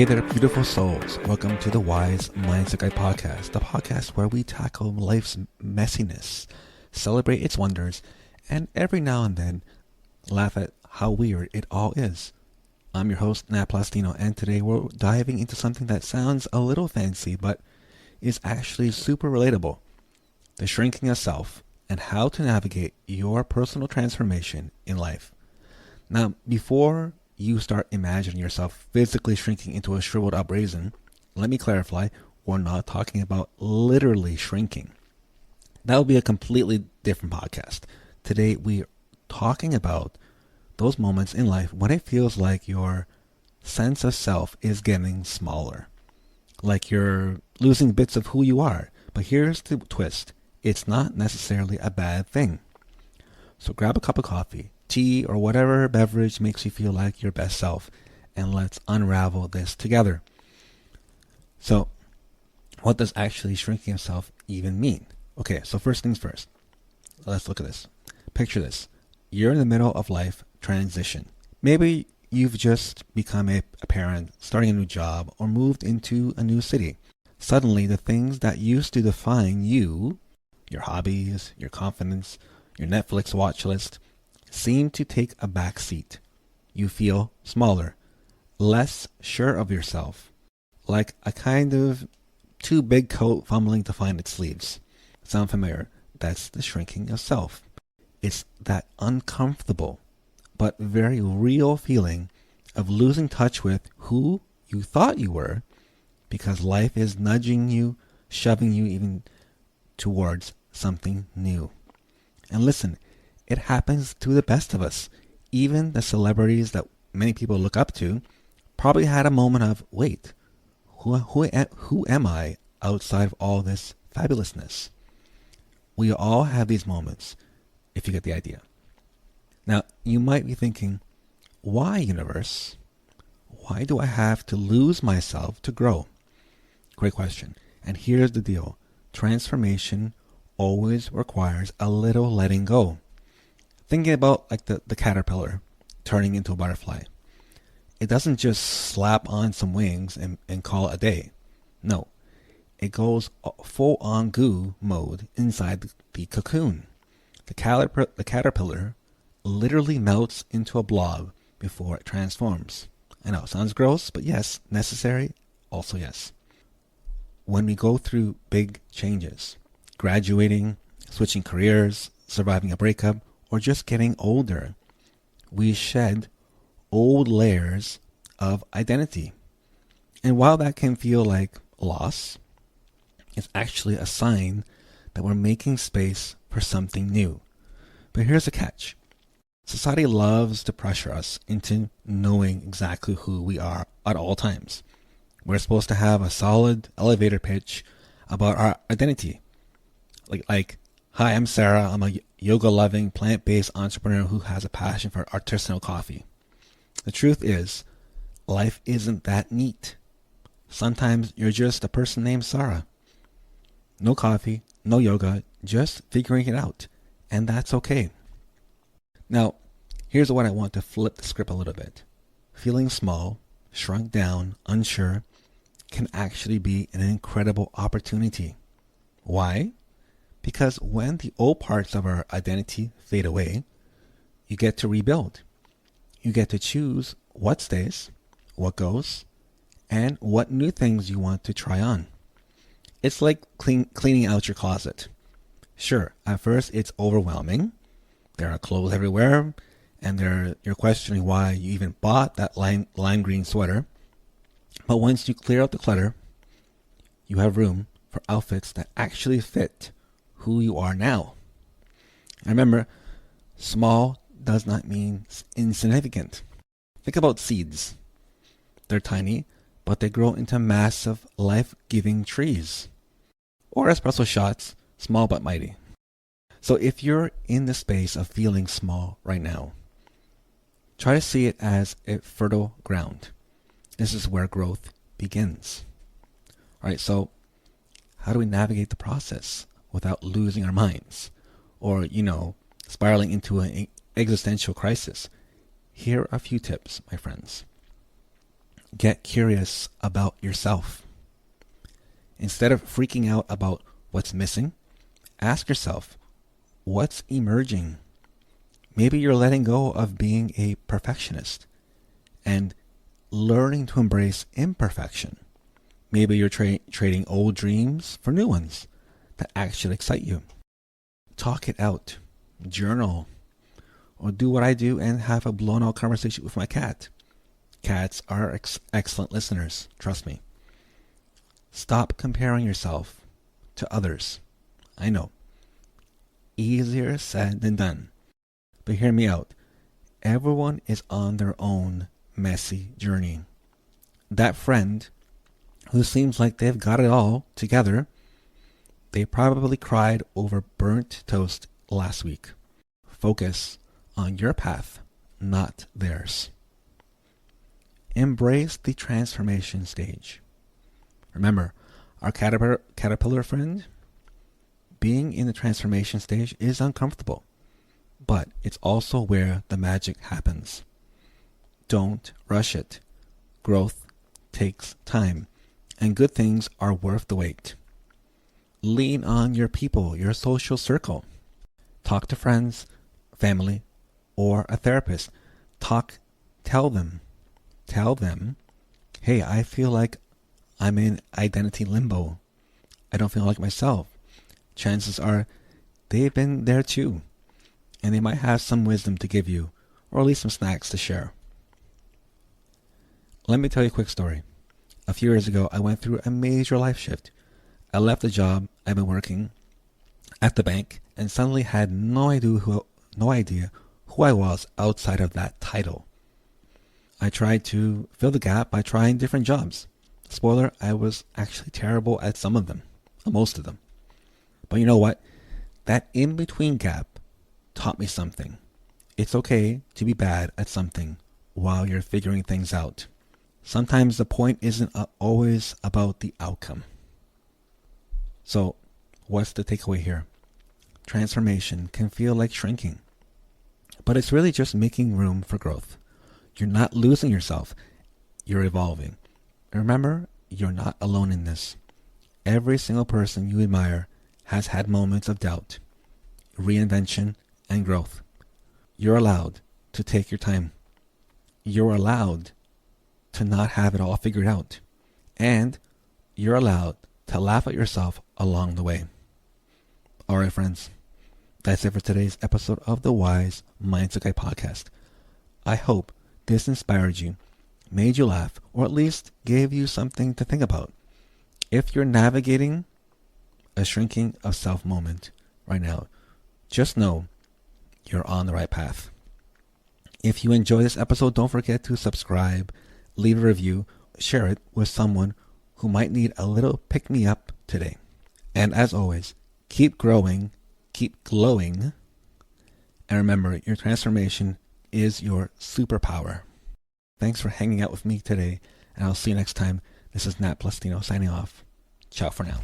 Hey there, beautiful souls. Welcome to the Wise Mindset Guy podcast, the podcast where we tackle life's messiness, celebrate its wonders, and every now and then laugh at how weird it all is. I'm your host, Nat Plastino, and today we're diving into something that sounds a little fancy, but is actually super relatable. The shrinking of self and how to navigate your personal transformation in life. Now, before you start imagining yourself physically shrinking into a shriveled up raisin, let me clarify, we're not talking about literally shrinking. That would be a completely different podcast. Today, we're talking about those moments in life when it feels like your sense of self is getting smaller. Like you're losing bits of who you are. But here's the twist. It's not necessarily a bad thing. So grab a cup of coffee, tea, or whatever beverage makes you feel like your best self, and let's unravel this together. So, what does actually shrinking of self even mean? Okay, so first things first. Let's look at this. Picture this. You're in the middle of life transition. Maybe you've just become a parent, starting a new job, or moved into a new city. Suddenly, the things that used to define you, your hobbies, your confidence, your Netflix watch list, seem to take a back seat. You feel smaller, less sure of yourself, like a kind of too big coat fumbling to find its sleeves. Sound familiar? That's the shrinking of self. It's that uncomfortable but very real feeling of losing touch with who you thought you were because life is nudging you, shoving you even towards something new. And listen, it happens to the best of us. Even the celebrities that many people look up to probably had a moment of, wait, who am I outside of all this fabulousness? We all have these moments, if you get the idea. Now, you might be thinking, why, universe? Why do I have to lose myself to grow? Great question. And here's the deal. Transformation always requires a little letting go. Thinking about like the caterpillar turning into a butterfly. It doesn't just slap on some wings and call it a day. No, it goes full on goo mode inside the cocoon. The caterpillar literally melts into a blob before it transforms. I know, it sounds gross, but yes, necessary, also yes. When we go through big changes, graduating, switching careers, surviving a breakup, or just getting older, we shed old layers of identity. And while that can feel like loss, it's actually a sign that we're making space for something new. But here's the catch. Society loves to pressure us into knowing exactly who we are at all times. We're supposed to have a solid elevator pitch about our identity. Like, hi, I'm Sarah. I'm a yoga-loving, plant-based entrepreneur who has a passion for artisanal coffee. The truth is, life isn't that neat. Sometimes you're just a person named Sarah. No coffee, no yoga, just figuring it out. And that's okay. Now, here's what I want to flip the script a little bit. Feeling small, shrunk down, unsure, can actually be an incredible opportunity. Why? Because when the old parts of our identity fade away, you get to rebuild. You get to choose what stays, what goes, and what new things you want to try on. It's like cleaning out your closet. Sure, at first it's overwhelming. There are clothes everywhere, and you're questioning why you even bought that lime green sweater. But once you clear out the clutter, you have room for outfits that actually fit who you are now. And remember, small does not mean insignificant. Think about seeds. They're tiny, but they grow into massive, life-giving trees. Or espresso shots, small but mighty. So if you're in the space of feeling small right now, try to see it as a fertile ground. This is where growth begins. All right, so how do we navigate the process without losing our minds or, spiraling into an existential crisis? Here are a few tips, my friends. Get curious about yourself. Instead of freaking out about what's missing, ask yourself, what's emerging? Maybe you're letting go of being a perfectionist and learning to embrace imperfection. Maybe you're trading old dreams for new ones that actually excite you. Talk it out, journal, or do what I do and have a blown out conversation with my cat. Cats are excellent listeners, trust me. Stop comparing yourself to others. I know, easier said than done. But hear me out. Everyone is on their own messy journey. That friend who seems like they've got it all together, they probably cried over burnt toast last week. Focus on your path, not theirs. Embrace the transformation stage. Remember, our caterpillar friend, being in the transformation stage is uncomfortable, but it's also where the magic happens. Don't rush it. Growth takes time, and good things are worth the wait. Lean on your people, your social circle. Talk to friends, family, or a therapist. Tell them, hey, I feel like I'm in identity limbo. I don't feel like myself. Chances are they've been there too, and they might have some wisdom to give you, or at least some snacks to share. Let me tell you a quick story. A few years ago, I went through a major life shift. I left the job I've been working at the bank and suddenly had no idea who I was outside of that title. I tried to fill the gap by trying different jobs. Spoiler, I was actually terrible at some of them, most of them. But you know what? That in-between gap taught me something. It's okay to be bad at something while you're figuring things out. Sometimes the point isn't always about the outcome. So, what's the takeaway here? Transformation can feel like shrinking, but it's really just making room for growth. You're not losing yourself. You're evolving. Remember, you're not alone in this. Every single person you admire has had moments of doubt, reinvention, and growth. You're allowed to take your time. You're allowed to not have it all figured out. And you're allowed to laugh at yourself along the way. All right, friends. That's it for today's episode of the Wise Mindset Guy podcast. I hope this inspired you, made you laugh, or at least gave you something to think about. If you're navigating a shrinking of self moment right now, just know you're on the right path. If you enjoy this episode, don't forget to subscribe, leave a review, share it with someone who might need a little pick-me-up today. And as always, keep growing, keep glowing, and remember, your transformation is your superpower. Thanks for hanging out with me today, and I'll see you next time. This is Nat Plastino signing off. Ciao for now.